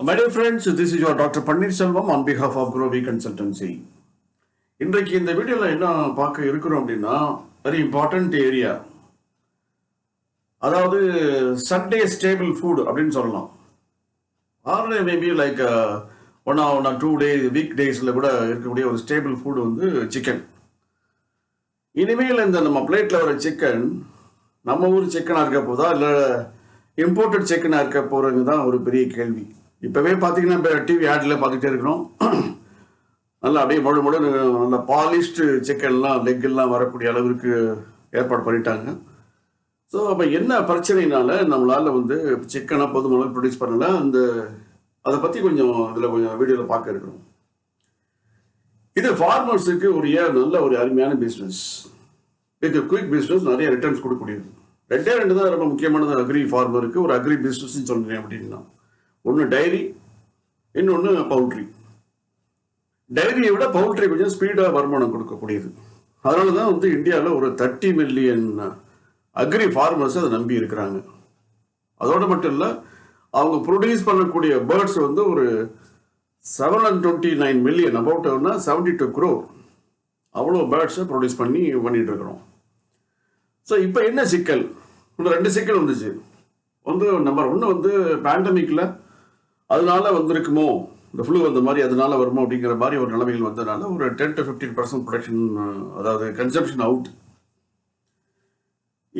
My dear friends, this is your Dr. Pannir Selvam on behalf of Grovi Consultancy. இன்றைக்கு இந்த வீடியோவில் என்ன பார்க்க இருக்கிறோம் அப்படின்னா வெரி இம்பார்ட்டன்ட் ஏரியா, அதாவது சண்டே ஸ்டேபிள் ஃபுட் அப்படின்னு சொல்லலாம். Or maybe like one or 2 days week டேஸில் கூட இருக்கக்கூடிய ஒரு ஸ்டேபிள் ஃபுட் வந்து சிக்கன். இனிமேல் இந்த நம்ம பிளேட்டில் வர சிக்கன் நம்ம ஊர் சிக்கனாக இருக்க போதா இல்லை இம்போர்ட்டட் சிக்கனாக இருக்க போகிறது தான் ஒரு பெரிய கேள்வி. இப்போவே பார்த்தீங்கன்னா இப்போ டிவி ஆடில் பார்த்துட்டே இருக்கிறோம். நல்லா அப்படியே முழு நல்ல பாலிஷ்டு சிக்கன்லாம் லெக்கெல்லாம் வரக்கூடிய அளவிற்கு ஏற்பாடு பண்ணிட்டாங்க. ஸோ அப்போ என்ன பிரச்சனைனால நம்மளால் வந்து சிக்கனை போதுமான ப்ரொடியூஸ் பண்ணலை, அதை பற்றி கொஞ்சம் இதில் கொஞ்சம் வீடியோவில் பார்க்க இருக்கிறோம். இது ஃபார்மர்ஸுக்கு நல்ல ஒரு அருமையான பிஸ்னஸ், இது குயிக் பிஸ்னஸ், நிறைய ரிட்டர்ன்ஸ் கொடுக்கக்கூடியது. ரெண்டு தான் ரொம்ப முக்கியமானது அக்ரி ஃபார்மருக்கு, ஒரு அக்ரி பிஸ்னஸ்ன்னு சொல்கிறேன் அப்படின்னா. ஒன்று டைரி, இன்னொன்று பவுல்ட்ரி. டைரியை விட பவுல்ட்ரி கொஞ்சம் ஸ்பீடாக வருமானம் கொடுக்கக்கூடியது. அதனால தான் வந்து இந்தியாவில் ஒரு 30 million அக்ரி ஃபார்மர்ஸ் அதை நம்பி இருக்கிறாங்க. அதோடு மட்டும் இல்லை, அவங்க ப்ரொடியூஸ் பண்ணக்கூடிய பேர்ட்ஸ் வந்து ஒரு 729 million, அபவுட் 72 crore அவ்வளோ பேர்ட்ஸை ப்ரொடியூஸ் பண்ணிட்டு இருக்கிறோம். ஸோ இப்போ என்ன சிக்கல்? இன்னும் 2 சிக்கல் வந்துச்சு. நம்பர் 1 வந்து பேண்டமிக்கில் அதனால வந்திருக்குமோ, இந்த ஃப்ளூ வந்த மாதிரி அதனால வருமோ அப்படிங்கிற மாதிரி ஒரு நிலைமைகள் வந்ததுனால ஒரு 10 to 15% ப்ரொடக்ஷன், அதாவது கன்சம்ஷன் அவுட்.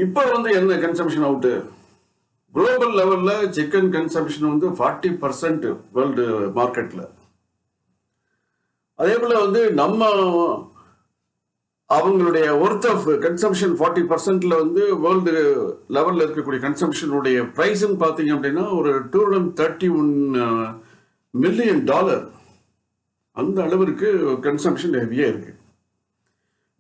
இப்போ வந்து என்ன கன்சம்ஷன் அவுட்டு? குளோபல் லெவலில் சிக்கன் கன்சம்ஷன் வந்து 40% வேர்ல்டு மார்க்கெட்டில். அதே போல் வந்து நம்ம அவங்களுடைய ஒர்த் ஆஃப் கன்சம்ஷன் 40%ல வந்து வேர்ல்டு லெவலில் இருக்கக்கூடிய கன்சம்ஷனுடைய ப்ரைஸ்ன்னு பார்த்தீங்க அப்படின்னா ஒரு $231 million. அந்த அளவிற்கு கன்சம்ஷன் ஹெவியாக இருக்கு.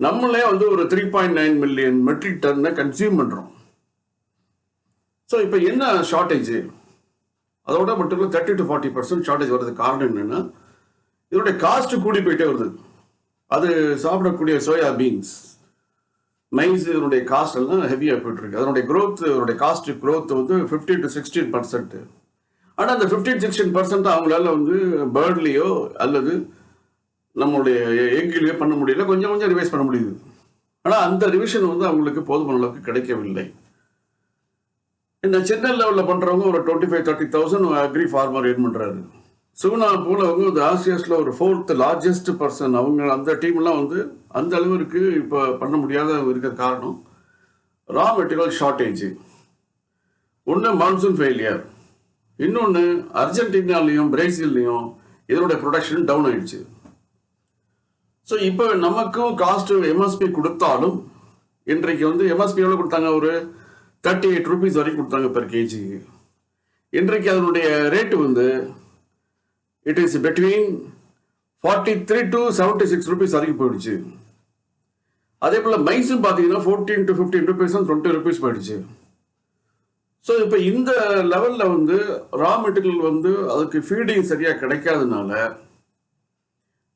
நம்மளே வந்து ஒரு 3.9 million மெட்ரிக் டன்னை கன்சியூம் பண்ணுறோம். ஸோ இப்போ என்ன ஷார்ட்டேஜ்? அதோட மட்டும் இல்லை 30 to 40% ஷார்ட்டேஜ் வர்றதுக்கு காரணம் என்னன்னா, இதோடைய காஸ்ட் கூடி போயிட்டே வருது. அது சாப்பிடக்கூடிய சோயாபீன்ஸ், மைஸ், இதனுடைய காஸ்ட் எல்லாம் ஹெவியாக போயிட்டு இருக்கு. அதனுடைய காஸ்ட் க்ரோத் வந்து 15 to 16%. ஆனால் அந்த 15-16% அவங்களால வந்து பேர்ட்லேயோ அல்லது நம்மளுடைய எங்கிலேயோ பண்ண முடியல, கொஞ்சம் ரிவைஸ் பண்ண முடியுது. ஆனால் அந்த ரிவிஷன் வந்து அவங்களுக்கு போதுமான அளவுக்கு கிடைக்கவில்லை. இந்த சின்ன லெவலில் பண்ணுறவங்க ஒரு 25-30,000 அக்ரி ஃபார்மர் ஏர்ன் பண்ணுறாரு. சுகுணா போல அவங்க ஆசியாஸில் ஒரு 4th largest பர்சன். அவங்க அந்த டீம்லாம் வந்து அந்த அளவிற்கு இப்போ பண்ண முடியாத இருக்க காரணம் ரா மெட்டீரியல் ஷார்ட்டேஜ். ஒன்று மான்சூன் ஃபெயிலியர், இன்னொன்று அர்ஜென்டினாலையும் பிரேசில்லையும் இதனுடைய ப்ரொடக்ஷன் டவுன் ஆயிடுச்சு. ஸோ இப்போ நமக்கும் காஸ்ட் எம்எஸ்பி கொடுத்தாலும், இன்றைக்கு வந்து எம்எஸ்பி எவ்வளோ கொடுத்தாங்க? ஒரு 38 rupees வரைக்கும் கொடுத்தாங்க பெர் கேஜிக்கு. இன்றைக்கு அதனுடைய ரேட்டு வந்து it is between 43 to 76 rupees வரைக்கும் போயிடுச்சு. அதே போல் மைஸும் பார்த்தீங்கன்னா 14 to 15 rupees, 20 rupees போயிடுச்சு. ஸோ இப்போ இந்த லெவலில் வந்து ரா மெட்டீரியல் வந்து அதுக்கு ஃபீடிங் சரியாக கிடைக்காதனால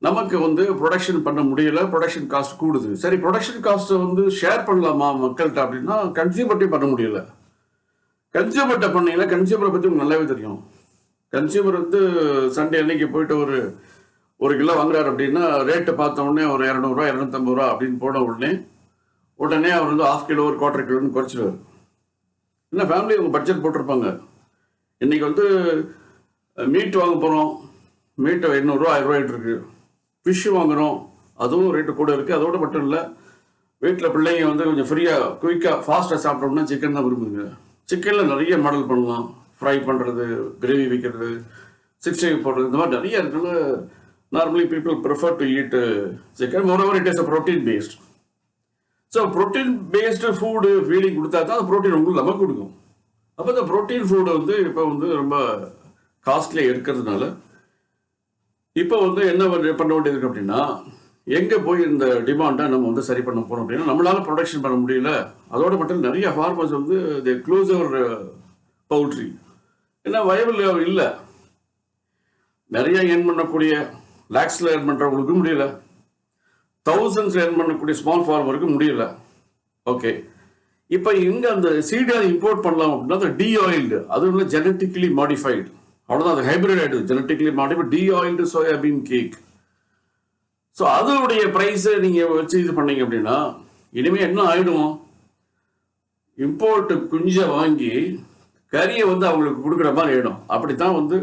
நமக்கு வந்து ப்ரொடக்ஷன் பண்ண முடியல, ப்ரொடக்ஷன் காஸ்ட் கூடுது. சரி, ப்ரொடக்ஷன் காஸ்ட்டை வந்து ஷேர் பண்ணலாமா மக்கள்கிட்ட அப்படின்னா கன்சியூமர்ட்டையும் பண்ண முடியல. கன்சியூமர்கிட்ட பண்ணீங்கன்னா, கன்சியூமரை பற்றி உங்களுக்கு நல்லாவே தெரியும். கன்சியூமர் வந்து சண்டே அன்னைக்கு போயிட்டு ஒரு கிலோ வாங்குறாரு அப்படின்னா ரேட்டு பார்த்த உடனே ஒரு 200 ரூபா 250 ரூபா அப்படின்னு போன உடனே அவர் வந்து 1/2 கிலோ ஒரு 1/4 கிலோன்னு குறைச்சிடுவார். என்ன ஃபேமிலி அவங்க பட்ஜெட் போட்டிருப்பாங்க. இன்னைக்கு வந்து மீட் வாங்க போகிறோம், மீட்டை 800 ரூபா 1000 ரூபாய்ட்டு இருக்கு. ஃபிஷ்ஷு வாங்குகிறோம், அதுவும் ரேட்டு கூட இருக்குது. அதோடு மட்டும் இல்லை, வீட்டில் பிள்ளைங்க வந்து கொஞ்சம் ஃப்ரீயாக குயிக்காக ஃபாஸ்ட்டாக சாப்பிட்டோம்னா சிக்கன் தான் விரும்புங்க. சிக்கனில் நிறைய மாடல் பண்ணலாம். ஃப்ரை பண்ணுறது, கிரேவி வைக்கிறது, 65 போடுறது, இந்த மாதிரி நிறைய இருக்கிறது. Normally people prefer to eat chicken. Moreover it is a protein based. So protein based food feeling கொடுத்தா தான் அந்த ப்ரோட்டீன் உங்களுக்கு நமக்கு கொடுக்கும். அப்போ இந்த ப்ரோட்டீன் ஃபுட்டு வந்து இப்போ வந்து ரொம்ப காஸ்ட்லியாக இருக்கிறதுனால இப்போ வந்து என்ன பண்ண வேண்டியது இருக்கு அப்படின்னா, எங்கே போய் இந்த டிமாண்டை நம்ம வந்து சரி பண்ண போகிறோம் அப்படின்னா, நம்மளால ப்ரொடக்ஷன் பண்ண முடியல. அதோட மட்டும் நிறைய ஃபார்மர்ஸ் வந்து தி க்ளோசர் பவுல்ட்ரி, ஏன்னா வயபிள் இல்லை. நிறைய ஏர்ன் பண்ணக்கூடிய லேக்ஸில் ஏர்ன் பண்ணுறவங்களுக்கு முடியல, thousands ஏர்ன் பண்ணக்கூடிய ஸ்மால் ஃபார்மருக்கு முடியல. ஓகே, இப்போ இங்கே அந்த சீடை இம்போர்ட் பண்ணலாம் அப்படின்னா, அந்த டீஆயில்டு, அது வந்து ஜெனட்டிக்கலி மாடிஃபைடு, அவ்வளோதான், அது ஹைப்ரிட் ஆகிடுது, genetically modified deoiled soyabean cake. So அதோடைய ப்ரைஸை நீங்கள் வச்சு இது பண்ணீங்க அப்படின்னா இனிமேல் என்ன ஆகிடும், இம்போர்ட்டு குஞ்சை வாங்கி கறியை வந்து அவங்களுக்கு கொடுக்குற மாதிரி ஆகிடும். அப்படித்தான் வந்து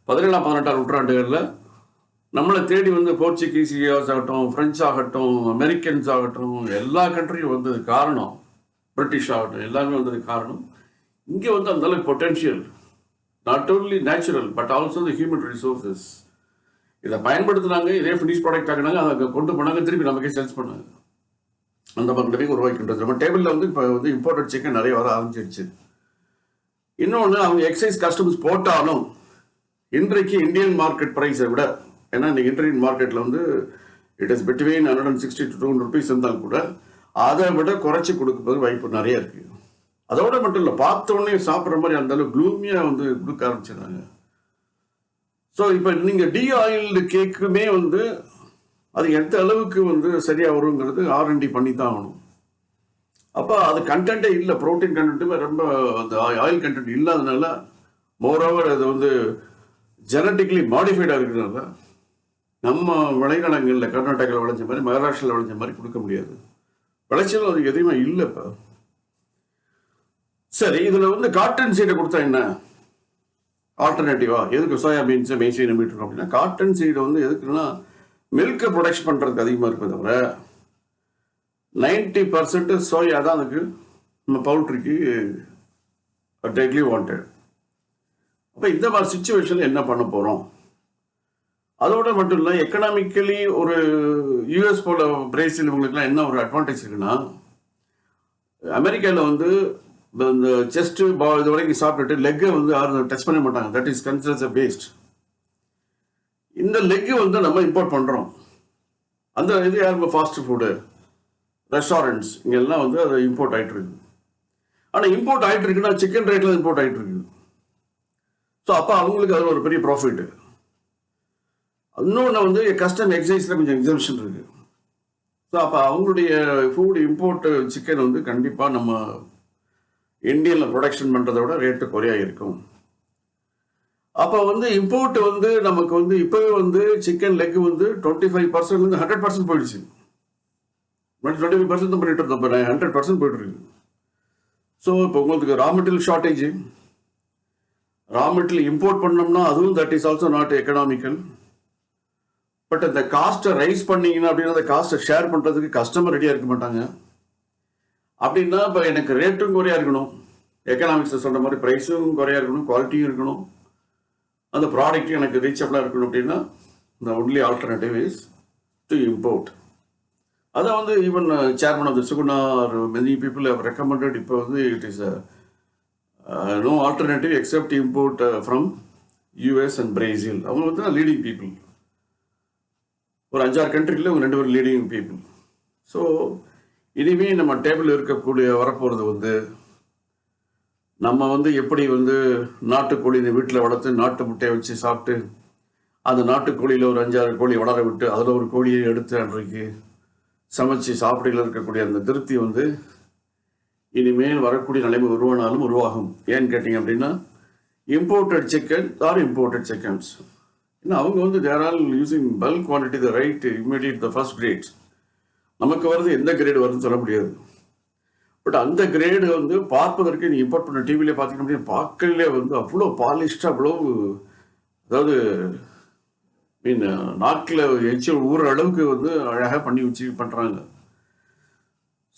17ஆம் 18ஆம் நூற்றாண்டுகளில் நம்மளை தேடி வந்து போர்ச்சுகீசியர்ஸ் ஆகட்டும், ஃப்ரெஞ்ச் ஆகட்டும், அமெரிக்கன்ஸ் ஆகட்டும், எல்லா கண்ட்ரியும் வந்தது காரணம், பிரிட்டிஷ் ஆகட்டும், எல்லாமே வந்தது காரணம் இங்கே வந்து அந்த அளவுக்கு potential, not only natural but also the human resources. இதை பயன்படுத்துனாங்க, இதே ஃபினிஷ் ப்ராடக்ட் ஆகினாங்க, அதை கொண்டு போனாங்க, திருப்பி நமக்கே சேல்ஸ் பண்ணாங்க. அந்த மாதிரி நிறைய உருவாக்கின்றது. நம்ம டேபிளில் வந்து இப்போ வந்து இம்போர்ட்டட் சிக்கன் நிறைய வர ஆரம்பிச்சிருச்சு. இன்னொன்று, அவங்க எக்ஸைஸ் கஸ்டம்ஸ் போட்டாலும் இன்றைக்கு இந்தியன் மார்க்கெட் ப்ரைஸை விட, ஏன்னா இந்த இந்தியன் மார்க்கெட்டில் வந்து it is between 160 to 200 rupees இருந்தாலும் கூட அதை விட குறைச்சி கொடுக்குறது வாய்ப்பு நிறைய இருக்குது. அதோட மட்டும் இல்லை, பார்த்த உடனே சாப்பிட்ற மாதிரி அந்த அளவு க்ளூமியாக வந்து கொடுக்க ஆரம்பிச்சிடுறாங்க. ஸோ இப்போ நீங்கள் டீஆயில்டு கேக்குமே வந்து அது எந்த அளவுக்கு வந்து சரியாக வருங்கிறது R&D பண்ணி தான் ஆகணும். அப்போ அது கண்டென்ட்டே இல்லை, ப்ரோட்டீன் கண்டென்ட்டுமே ரொம்ப அந்த ஆயில் கண்டென்ட் இல்லாதனால, மோரோவர் அது வந்து ஜெனட்டிக்லி மாடிஃபைடாக இருக்கிறதுனால நம்ம விளைநிலங்களில் கர்நாடகாவில் விளைஞ்ச மாதிரி, மகாராஷ்டிராவில் விளைஞ்ச மாதிரி கொடுக்க முடியாது. விளைச்சலும் அது எதுவுமே இல்லை. இப்போ சரி, இதில் வந்து காட்டன் சீடை கொடுத்தா என்ன ஆல்டர்னேட்டிவா? எதுக்கு சோயாபீன்ஸை மெய்ஸை நம்பிட்டு இருக்கோம் அப்படின்னா, காட்டன் சீடை வந்து எதுக்குன்னா மில்கை ப்ரொடக்ஷன் பண்ணுறதுக்கு அதிகமாக இருப்பது தவிர 90% சோயா தான் அதுக்கு நம்ம பவுல்ட்ரிக்கு டெய்லி வாண்டட். அப்போ இந்த மாதிரி சுச்சுவேஷனில் என்ன பண்ண போகிறோம்? அதோட மட்டும் இல்லை, எக்கனாமிக்கலி ஒரு யூஎஸ் போல பிரேசில் இவங்களுக்குலாம் என்ன ஒரு அட்வான்டேஜ் இருக்குன்னா, அமெரிக்காவில் வந்து இந்த செஸ்ட்டு இது வரைக்கும் சாப்பிட்டுட்டு லெக்கை வந்து யாரும் டச் பண்ண மாட்டாங்க. That is considers a waste. இந்த லெக்கு வந்து நம்ம இம்போர்ட் பண்ணுறோம். அந்த இது யாருக்கும் ஃபாஸ்ட் ஃபுட்டு ரெஸ்டாரண்ட்ஸ் இங்கெல்லாம் வந்து அது இம்போர்ட் ஆகிட்டு இருக்கு. ஆனால் இம்போர்ட் ஆகிட்டு இருக்குன்னா சிக்கன் ரேட்டில் இம்போர்ட் ஆகிட்டு இருக்கு. ஸோ அப்போ அவங்களுக்கு அது ஒரு பெரிய ப்ராஃபிட்டு. இன்னொன்று வந்து கஸ்டம் எக்ஸைஸில் கொஞ்சம் எக்ஸம்ஷன் இருக்குது. ஸோ அப்போ அவங்களுடைய ஃபுட் இம்போர்ட்டு சிக்கன் வந்து கண்டிப்பாக நம்ம இந்தியனில் ப்ரொடக்ஷன் பண்ணுறத விட ரேட்டு குறையாக இருக்கும். அப்போ வந்து இம்போர்ட் வந்து நமக்கு வந்து இப்போவே வந்து சிக்கன் லெக் வந்து 25% வந்து 100% போயிடுச்சு. 25% தான் பண்ணிட்டு இருந்தோம், இப்போ 100% போயிட்டு இருக்கு. ஸோ இப்போ உங்களுக்கு raw material shortage, raw material import பண்ணோம்னா அதுவும் that is also not economical. But அந்த காஸ்ட்டை ரைஸ் பண்ணிங்கன்னா அப்படின்னா அந்த காஸ்ட்டை ஷேர் பண்ணுறதுக்கு கஸ்டமர் ரெடியாக இருக்க மாட்டாங்க. அப்படின்னா இப்போ எனக்கு ரேட்டும் குறையாக இருக்கணும், எக்கனாமிக்ஸை சொல்கிற மாதிரி ப்ரைஸும் குறையாக இருக்கணும், குவாலிட்டியும் இருக்கணும், அந்த ப்ராடக்ட்டும் எனக்கு ரீச்சபிளாக இருக்கணும். அப்படின்னா the only alternative is to import. அதை வந்து even chairman of the Suguna or many people have recommended. இப்போ வந்து it is no alternative except import from US and Brazil. அவங்க வந்து லீடிங் பீப்புள், ஒரு 5-6 கண்ட்ரியில் அவங்க 2 பேரும் லீடிங் பீப்புள். ஸோ இனிமே நம்ம டேபிள் இருக்கக்கூடிய வரப்போகிறது வந்து நம்ம வந்து எப்படி வந்து நாட்டுக்கோழி வீட்டில் வளர்த்து நாட்டு முட்டையை வச்சு சாப்பிட்டு அந்த நாட்டுக்கோழியில் ஒரு 5-6 கோழி வளர விட்டு அதில் ஒரு கோழியை எடுத்து அன்றைக்கு சமைச்சு சாப்பிடையில் இருக்கக்கூடிய அந்த திருப்தி வந்து இனிமேல் வரக்கூடிய நிலைமை உருவானாலும் உருவாகும். ஏன்னு கேட்டிங்க அப்படின்னா, imported chicken or imported chickens, ஏன்னா அவங்க வந்து they're all using bulk quantity, the right immediate the first grades. நமக்கு வருது எந்த கிரேடு வருதுன்னு சொல்ல முடியாது. பட் அந்த கிரேடு வந்து பார்ப்பதற்கு நீ இம்போர்ட் பண்ண டிவியிலே பார்த்தீங்க அப்படின்னா பார்க்கலே வந்து அவ்வளோ பாலிஷ்டாக, அவ்வளோ அதாவது மீன் நாக்கில் எச்சு ஊற அளவுக்கு வந்து அழகாக பண்ணி வச்சு பண்ணுறாங்க.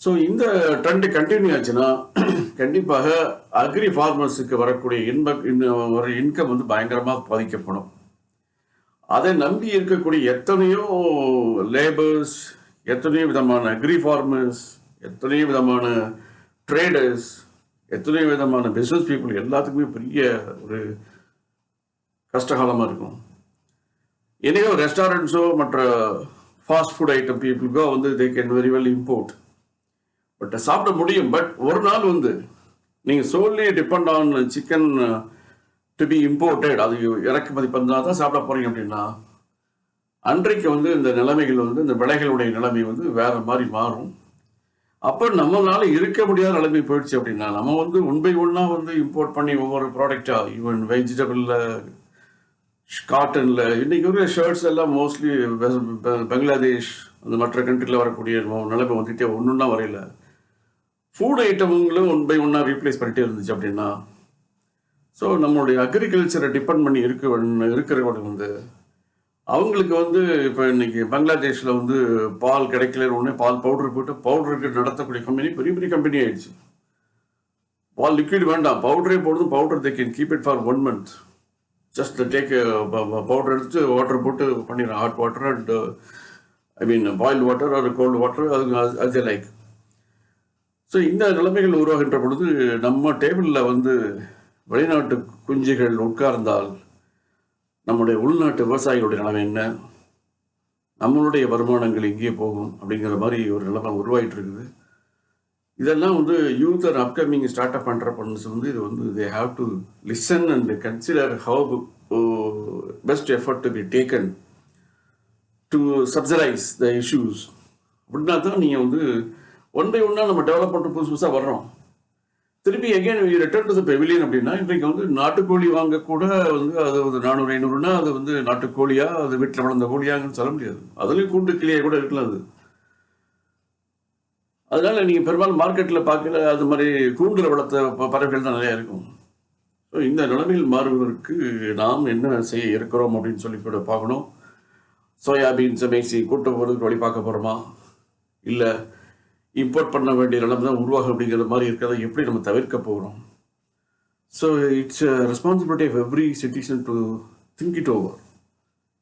ஸோ இந்த ட்ரெண்டு கண்டினியூ ஆச்சுன்னா கண்டிப்பாக அக்ரி ஃபார்மர்ஸுக்கு வரக்கூடிய இன்கம் வந்து பயங்கரமாக பாதிக்கப்படும். அதை நம்பி இருக்கக்கூடிய எத்தனையோ லேபர்ஸ், எத்தனையோ விதமான அக்ரி ஃபார்மர்ஸ், எத்தனையோ விதமான ட்ரேடர்ஸ், எத்தனையோ விதமான பிஸ்னஸ் பீப்புள் எல்லாத்துக்குமே பெரிய ஒரு கஷ்டகாலமாக இருக்கும். என்னையோ ரெஸ்டாரண்ட்ஸோ மற்ற ஃபாஸ்ட் ஃபுட் ஐட்டம் பீப்புளுக்கோ வந்து they can very well import, but சாப்பிட முடியும். பட் ஒரு நாள் வந்து நீங்கள் solely depend on chicken to be imported, அது இறக்குமதி பண்ணால் தான் சாப்பிட போகிறீங்க அப்படின்னா அன்றைக்கு வந்து இந்த நிலைமைகள் வந்து இந்த விலைகளுடைய நிலைமை வந்து வேற மாதிரி மாறும். அப்போ நம்மளால இருக்க முடியாத நிலைமை போயிடுச்சு அப்படின்னா நம்ம வந்து 1 by 1 வந்து இம்போர்ட் பண்ணி ஒவ்வொரு ப்ராடக்டாக ஈவன் வெஜிடபிளில் காட்டனில் இன்றைக்கி இருக்கிற ஷர்ட்ஸ் எல்லாம் மோஸ்ட்லி பங்களாதேஷ் அந்த மற்ற கண்ட்ரியில் வரக்கூடிய நிலைமை வந்துட்டே ஒன்றுன்னா வரையில. ஃபுட் ஐட்டமுங்களும் ஒன் பை ஒன்னாக ரீப்ளேஸ் பண்ணிட்டே இருந்துச்சு அப்படின்னா, ஸோ நம்மளுடைய அக்ரிகல்ச்சரை டிபெண்ட் பண்ணி இருக்கிறவங்க வந்து அவங்களுக்கு வந்து இப்போ இன்னைக்கு பங்களாதேஷில் வந்து பால் கிடைக்கலன்னு உடனே பால் பவுடர் போட்டு பவுடருக்கு நடத்தக்கூடிய கம்பெனி பெரிய பெரிய கம்பெனி ஆயிடுச்சு. பால் லிக்விட் வேண்டாம், பவுடரே போடுறது. Powder they can keep it for 1 month. Just take powder எடுத்து வாட்டர் போட்டு பண்ணிடுறேன். Hot water and boiled water or cold water, அது லைக். ஸோ இந்த நிலைமைகள் உருவாகின்ற பொழுது நம்ம டேபிளில் வந்து வெளிநாட்டு குஞ்சுகள் உட்கார்ந்தால் நம்முடைய உள்நாட்டு விவசாயிகளுடைய நிலைமை என்ன, நம்மளுடைய வருமானங்கள் எங்கே போகும் அப்படிங்கிற மாதிரி ஒரு நிலைமை உருவாகிட்டு இருக்குது. இதெல்லாம் வந்து youth and upcoming start up entrepreneurs வந்து இது வந்து they have to listen and consider how best effort to be taken to subsidise the issues. அப்படின்னா தான் நீங்கள் வந்து ஒன் பை ஒன்னாக நம்ம டெவலப் பண்ணுற புதுசு புதுசாக வர்றோம். திருப்பி again return to the pavilion அப்படின்னா இன்றைக்கு வந்து நாட்டுக்கோழி வாங்க கூட வந்து அது வந்து 400-500னா அது வந்து நாட்டுக்கோழியா, அது வீட்டில் வளர்ந்த கோழியாங்கன்னு சொல்ல முடியாது. அதுலேயும் கூண்டு கிளியாக கூட இருக்கலாம் அது. அதனால நீங்கள் பெரும்பாலும் மார்க்கெட்டில் பார்க்கல அது மாதிரி கூண்டில் வளர்த்த பறவைகள் தான் நிறையா இருக்கும். ஸோ இந்த நிலைமையில் மாறுவதற்கு நாம் என்ன செய்ய இருக்கிறோம் அப்படின்னு சொல்லி கூட பார்க்கணும். சோயாபீன்ஸை மேய்ச்சி கூட்ட போகிறதுக்கு வழி பார்க்க போகிறோமா, இல்லை இம்போர்ட் பண்ண வேண்டிய நிலைமை தான் உருவாகும் அப்படிங்கிற மாதிரி இருக்கிறத எப்படி நம்ம தவிர்க்க போகிறோம். So it's responsibility of every citizen to think it over.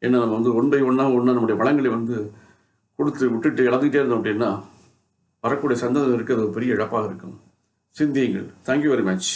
ஏன்னா நம்ம வந்து ஒன் பை ஒன்னா நம்முடைய வளங்களை வந்து கொடுத்து விட்டுட்டு இழந்துகிட்டே இருந்தோம் அப்படின்னா வரக்கூடிய சந்ததியினருக்கு அது பெரிய இழப்பாக இருக்கும். சிந்தியுங்கள். Thank you very much.